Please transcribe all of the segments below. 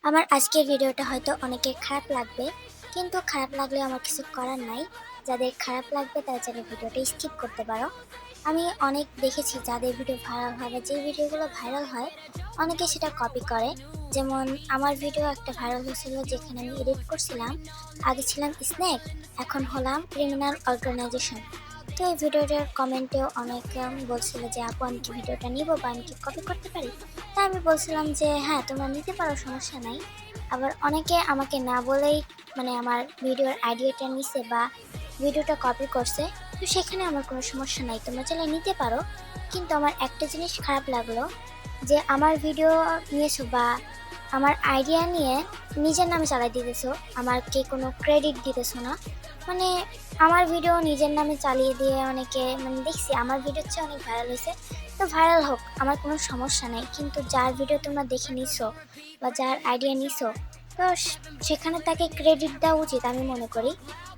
আমার আজকের ভিডিওটা হয়তো অনেকের খারাপ লাগবে, কিন্তু খারাপ লাগলে আমার কিছু করার নাই। যাদের খারাপ লাগবে তারা চাইলে ভিডিওটা স্কিপ করতে পারো। আমি অনেক দেখেছি যাদের ভিডিও ভাইরাল হয় বা যে ভিডিওগুলো ভাইরাল হয় অনেকে সেটা কপি করে। যেমন আমার ভিডিও একটা ভাইরাল হয়েছিল যেখানে আমি এডিট করছিলাম, আগে ছিলাম স্নেক, এখন হলাম ক্রিমিনাল অর্গানাইজেশন। তো এই ভিডিওটার কমেন্টেও অনেকে বলছিল যে আপু আমি কি ভিডিওটা নিব বা আমি কি কপি করতে পারি। তাই আমি বলছিলাম যে হ্যাঁ তোমরা নিতে পারো, সমস্যা নাই। আবার অনেকে আমাকে না বলেই আমার ভিডিওর আইডিয়াটা নিছে বা ভিডিওটা কপি করছে। তো সেখানে আমার কোনো সমস্যা নাই, তোমরা চাইলে নিতে পারো। কিন্তু আমার একটা জিনিস খারাপ লাগলো, যে আমার ভিডিও নিয়েছো বা আমার আইডিয়া নিয়ে নিজের নামে চালাই দিতেছো, আমাকে কোনো ক্রেডিট দিতেছো না। মানে আমার ভিডিও নিজের নামে চালিয়ে দিয়ে অনেকে দেখছি আমার ভিডিওর চেয়ে অনেক ভাইরাল হয়েছে। তো ভাইরাল হোক, আমার কোনো সমস্যা নেই, কিন্তু যার ভিডিও তোমরা দেখে নিছো বা যার আইডিয়া নিছো, তো সেখানে তাকে ক্রেডিট দেওয়া উচিত আমি মনে করি।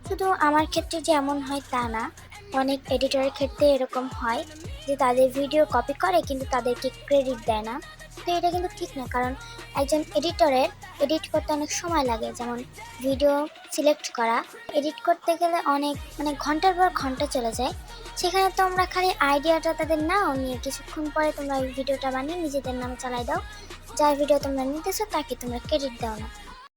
শুধু আমার ক্ষেত্রে যে এমন হয় তা না, অনেক এডিটরের ক্ষেত্রে এরকম হয় যে তাদের ভিডিও কপি করে কিন্তু তাদেরকে ক্রেডিট দেয় না। তো এটা কিন্তু ঠিক না, কারণ একজন এডিটরের এডিট করতে অনেক সময় লাগে। যেমন ভিডিও সিলেক্ট করা, এডিট করতে গেলে অনেক ঘন্টার পর ঘন্টা চলে যায়। সেখানে তোমরা খালি আইডিয়াটা তাদের নাও, নিয়ে কিছুক্ষণ পরে তোমরা ওই ভিডিওটা বানিয়ে নিজেদের নামে চালাই দাও। যার ভিডিও তোমরা নিতেছো তাকে তোমরা ক্রেডিট দাও না।